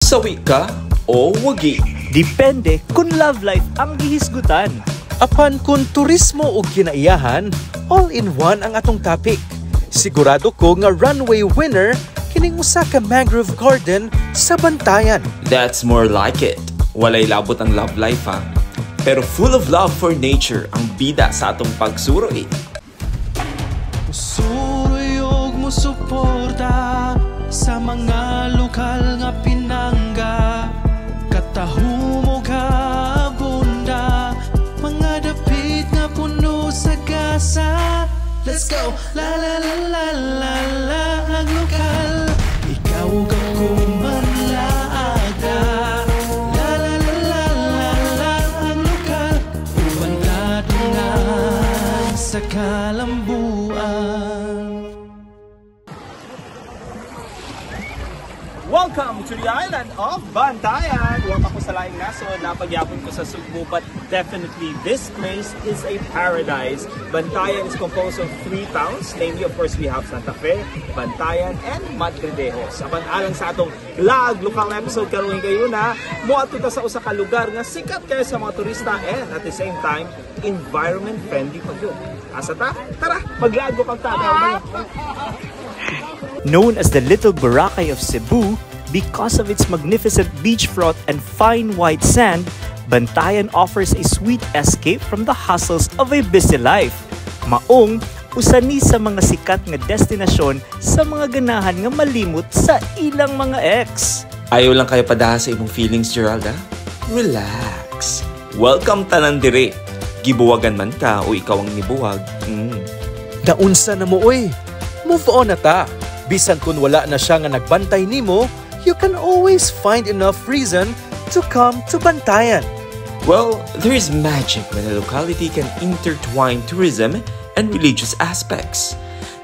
Sawi ka o wagi? Depende kung love life ang gihisgutan. Apan kung turismo o kinaiyahan, all-in-one ang atong topic. Sigurado ko nga runway winner kining usa ka mangrove garden sa Bantayan. That's more like it. Walay labot ang love life ha. Pero full of love for nature ang bida sa atong pagsuroy. Suruyog mo suporta sa mga lokal nga pinangga. Katahu mo ka bunda, mga dapit nga puno sa gasa. Let's go! La la la la la la ang lokal. Ikaw ako manlaaga. La la la la la la ang lokal. Ubantado nga sa kalambuan. Welcome to the island of Bantayan! Huwag ako sa laing naso, napagyapon ko sa Sugbo, but definitely this place is a paradise. Bantayan is composed of 3 towns, namely of course we have Santa Fe, Bantayan, and Madridejos. Apan alang sa atong lokal episode karon kayo na moadto ta sa usa ka lugar nga sikat kayo sa mga turista and at the same time environment friendly pa gyud. Asa ta? Tara, maglago pag tataw. Known as the Little Boracay of Cebu, because of its magnificent beachfront and fine white sand, Bantayan offers a sweet escape from the hustles of a busy life. Maong, usa ni sa mga sikat nga destinasyon sa mga ganahan nga malimot sa ilang mga ex. Ayaw lang kayo padaha sa imong feelings, Geralda? Relax. Welcome tanan dire. Gibuwagan man ka o ikaw ang nibuwag. Naunsa na mo oy. Move on na ta. Bisan kung wala na siya nga nagbantay nimo, you can always find enough reason to come to Bantayan. Well, there is magic when a locality can intertwine tourism and religious aspects.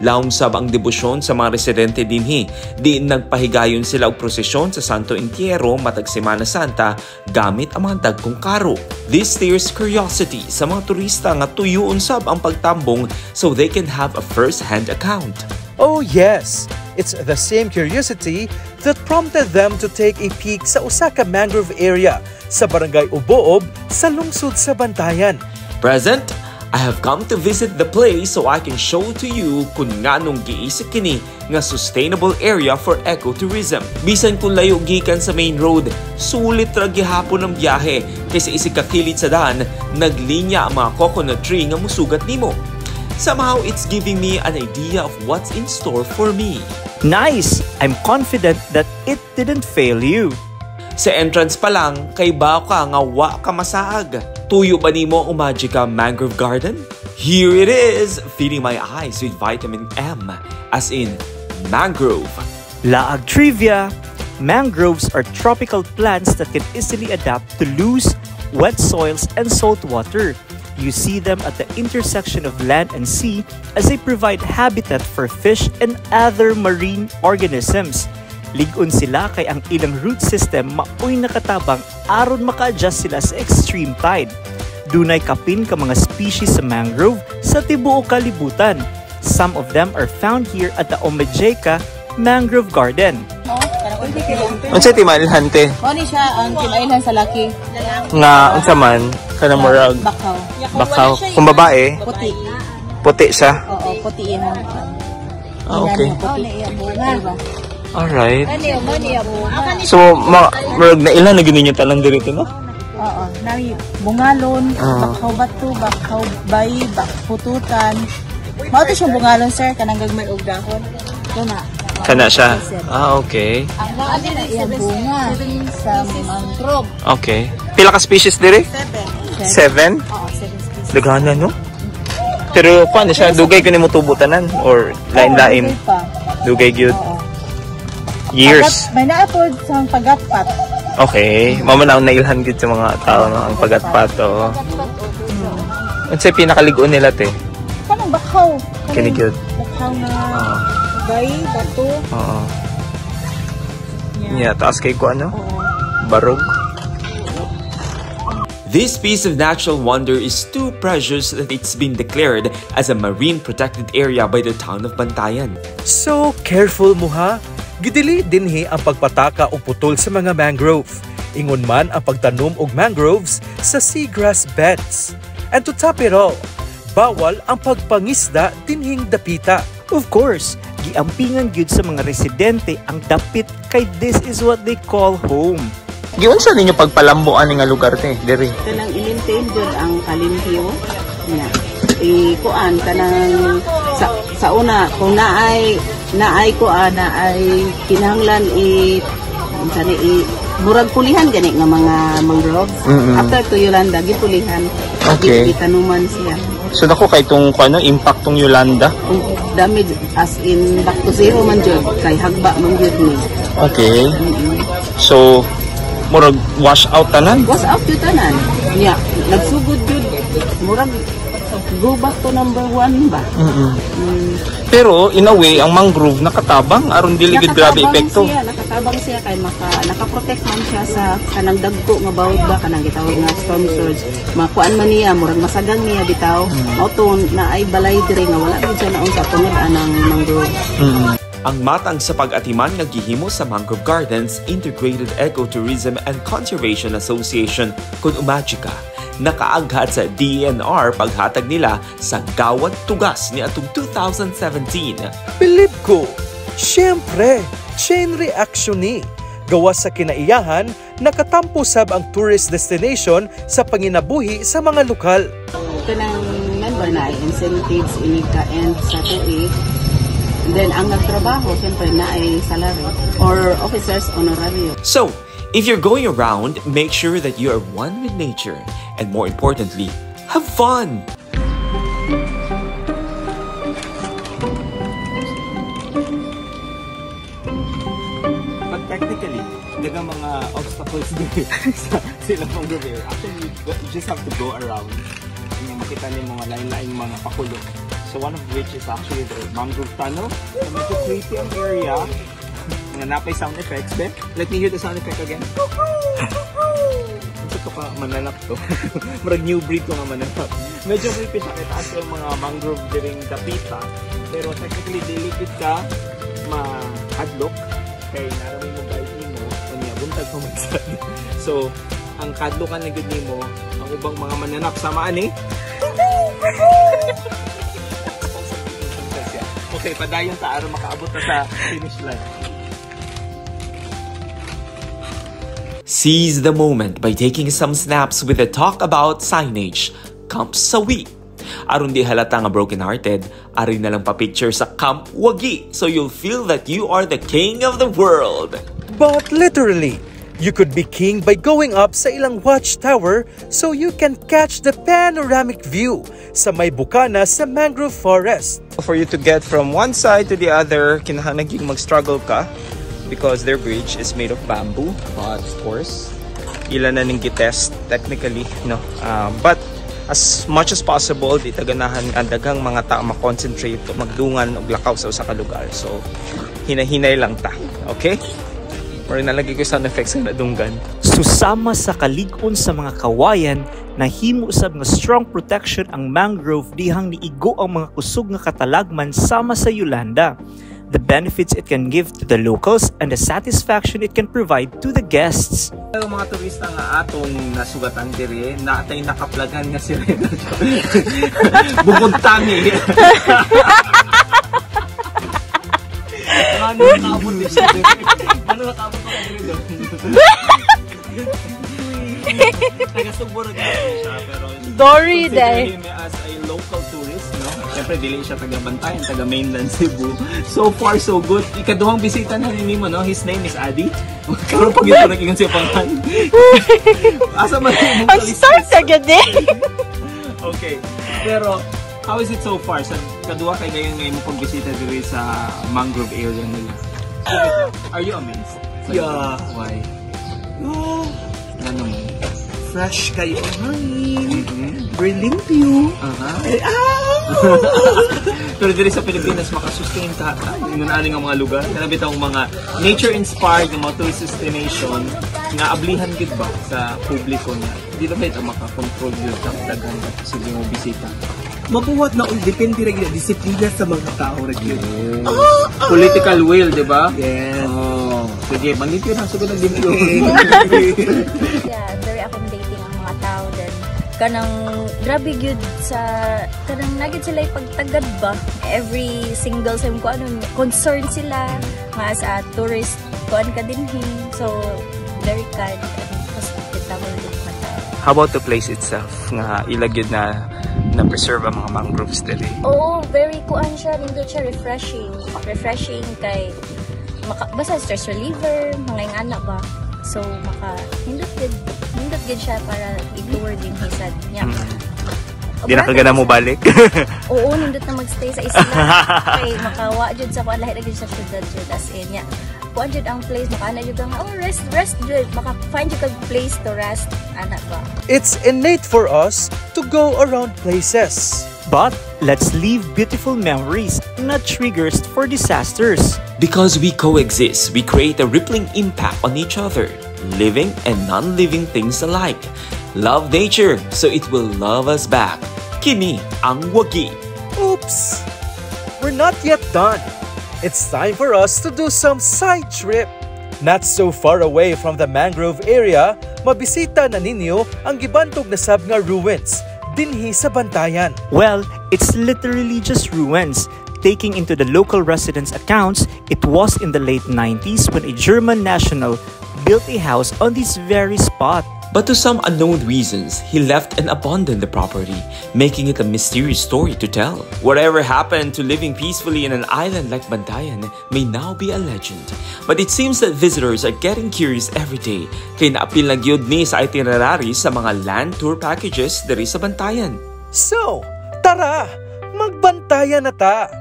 Laom sab ang debosyon sa mga residente dinhi, di nagpahigayon sila og prosesyon sa Santo Entierro matag Semana Santa gamit ang mga dagkong karo. This stirs curiosity sa mga turista nga tuyuon sab ang pagtambong so they can have a first-hand account. Oh yes, it's the same curiosity that prompted them to take a peek sa usa ka mangrove area sa Barangay Uboob sa lungsod sa Bantayan. Present, I have come to visit the place so I can show to you kung nganong giisip kini nga sustainable area for ecotourism. Bisan kung layo gikan sa main road, sulit ra gihapon ang biyahe kaysa isig kakilid sa daan, naglinya ang mga coconut tree nga musugat nimo. Somehow, it's giving me an idea of what's in store for me. Nice! I'm confident that it didn't fail you. Sa entrance pa lang, kay ba ka nga wa ka masaag. Tuyo ba nimo ang Magica Mangrove Garden? Here it is, feeding my eyes with vitamin M, as in mangrove. Laag trivia! Mangroves are tropical plants that can easily adapt to loose, wet soils and salt water. You see them at the intersection of land and sea as they provide habitat for fish and other marine organisms. Ligon sila kay ang ilang root system maoy nakatabang aron maka-adjust sila sa extreme tide. Dunay kapin ka mga species sa mangrove sa tibuok kalibutan. Some of them are found here at the Omajeca Mangrove Garden. Unsa ti manilhante? Oni siya ang kinailan sa laki. Nga unsa man kana murag Bakaw. bakaw. Kung babae, Puti. puti siya. Oo, puti yan. Okay. Diba? Alright. Mani So, murag na ilan na gininyo tanan dito, no? Oo, nami bungalon, bakaw batu, bakaw bayi, bakpututan. Mao to siyang bungalon, sir, kanang gagmay og dahon. Kana. Kana siya. Okay. Ang mga na iya bunga sa mangrove. Okay. Pila ka species dire? 7? 7? Oo, 7 species. Daghanan, no? Pero paano siya? Dugay ko ni mo tubutanan? Or lain-lain? Dugay gyud. Years? May naapod sa pagatpat. Okay. Mama na ang nailhan gyud sa mga tao no? Ang pagatpat. Unsay pinakaligon nila te? Kanang bakaw. Kini gyud. Bakaw na bayi, bato. Oo. Yeah, taas kay ko ano? Barog. This piece of natural wonder is too precious that it's been declared as a marine protected area by the town of Bantayan. So careful mo ha. Gidili dinhi ang pagpataka o putol sa mga mangrove. Ingon man ang pagtanom og mangroves sa seagrass beds. And to top it all, bawal ang pagpangisda dinhing dapita. Of course, giampingan gyud sa mga residente ang dapit kay this is what they call home. Giwan sa ninyo pagpalambuan nga lugar te, diri. Kanang i-maintain jud ang kalimhiyo niya. Kuan kanang sa una kung naay kinahanglan murag pulihan gani nga mga mangroves. After to Yolanda gipulihan. Okay. Itanuman siya. So dako kay tong impact tong Yolanda. Kung damage as in back to zero man jud kay hagba man jud ni. Okay. So murag wash out tanan. Was out jud tanan. Nya nagsugod jud murag go back to number 1 ba. Pero in a way ang mangrove nakatabang aron dili gid grabe epekto. Nakatabang siya kay naka-protect man siya sa kanang dagko nga bawod ba kanang gitawag nga storm surge. Makuan man niya murag masagang niya bitaw. Auto na ay balay dire nga wala gid siya naon sa tungod anang mangrove. Ang matang sa pag-atiman nga gihimo sa Mangrove Gardens Integrated Ecotourism and Conservation Association kun Umagika nakaaghat sa DENR paghatag nila sa Gawad Tugas ni atong 2017. Believe ko, syempre, chain reaction ni. Gawas sa kinaiyahan, nakatampo sab ang tourist destination sa panginabuhi sa mga lokal. Kanang member na ay incentives inika-end sa tuig. Then ang nagtrabaho, syempre na ay salary or officers honorario. So, if you're going around, make sure that you are one with nature and more importantly, have fun! But technically, dagang mga obstacles din sa silang mangrove area. Actually, you just have to go around. Makita niyo mga lain-lain mga pakulong. So one of which is actually the mangrove tunnel. So medyo creepy ang area. Mga napay sound effects. Ben, let me hear the sound effect again. Ito ka pa mananap to. Marag new breed ko nga mananap. Medyo creepy siya kahit taas yung mga mangrove diring dapita. Pero technically, delicate ka ma-hadlock. Kaya naramay mo guys mo, kanya buntag pa magsad. So, ang kadlokan na good mo, ang ubang mga mananap samaan eh. Okay, padayon ta aron makaabot na sa finish line. Seize the moment by taking some snaps with a talk about signage, Camp Sawi. Aron di halata nga broken-hearted, ari na lang pa-picture sa Camp Wagi so you'll feel that you are the king of the world. But literally, you could be king by going up sa ilang watchtower so you can catch the panoramic view sa may bukana sa mangrove forest. For you to get from one side to the other, kinahanglan gyud mag-struggle ka because their bridge is made of bamboo. But of course, ilan na ning gitest technically, no. But as much as possible, di taganahan ang daghang mga tao ma-concentrate magdungan og lakaw sa usa ka lugar. So hinahinay lang ta. Okay? Or nalagay ko sound effects na nadunggan. Susama sa kalig-on sa mga kawayan, nahimo sab nga strong protection ang mangrove dihang niigo ang mga kusog nga katalagman sama sa Yolanda. The benefits it can give to the locals and the satisfaction it can provide to the guests. Ang mga turista nga atong nasugatan diri, natay nakaplagan nga sirena. Bukod tangi. Ano nakabot din siya? Ano nakabot ko dito? Taga-Subo na siya, pero Dory consider him as a local tourist, no? Siyempre, dili siya taga-Bantayan, taga-mainland Cebu. So far, so good. Ikaduhang bisita na rin mo, no? His name is Adi. Karoon pag ito nakingan siya pangan. Asa man yung Ang start agad eh! Okay. Pero, how is it so far? Sa kaduha kay ngayon ngayon mo pagbisita dito sa mangrove area nila. Are you amazed? Yeah. Why? Oh, Ano naman? fresh kayo hangin. Very limpyo. Pero dito sa Pilipinas, makasustain ka. Inunaanin ng mga lugar. Kanabit ang mga nature-inspired ng mga tourist destination nga ablihan gid ba sa publiko niya. Dito ba ito makakontrol yun sa dagang kasi mo bisita. mabuhat na depende rin yung disiplina sa mga tao rin yun. Political will, di ba? Yes. Oh, sige, manipyo na. Sabi ng dimyo. Yeah, very accommodating ang mga tao din. Kanang grabe gyud sa kanang nagid sila pagtagad ba every single time ko ano concern sila nga sa tourist kuan ka dinhi, so very kind and hospitable din mga tao. How about the place itself? Nga ilagid na preserve ang mga mangroves dili. Oo, very kuan siya, nindot siya, refreshing kay basta stress reliever, mga ingana ba. So nindot gid siya para i-tour din hisad niya. Di na kagana mo balik? Oo, nindot na magstay sa isla. Kay makawa jud sa kuan lahi ra jud sa syudad jud as in nya. Kuan jud ang place makaana jud nga rest jud, maka-find jud kag place to rest ana ba. It's innate for us to go around places. But let's leave beautiful memories, not triggers for disasters. Because we coexist, we create a rippling impact on each other, living and non-living things alike. Love nature, so it will love us back. Kini ang wagi. Oops! We're not yet done. It's time for us to do some side trip. Not so far away from the mangrove area, mabisita na ninyo ang gibantog na sab nga ruins dinhi sa Bantayan. Well, it's literally just ruins. Taking into the local residents' accounts, it was in the late 90s when a German national built a house on this very spot. But to some unknown reasons, he left and abandoned the property, making it a mysterious story to tell. Whatever happened to living peacefully in an island like Bantayan may now be a legend. But it seems that visitors are getting curious every day, kaya naapil na gyud ni sa itinerary sa mga land tour packages diri sa Bantayan. So, tara! Magbantayan na ta!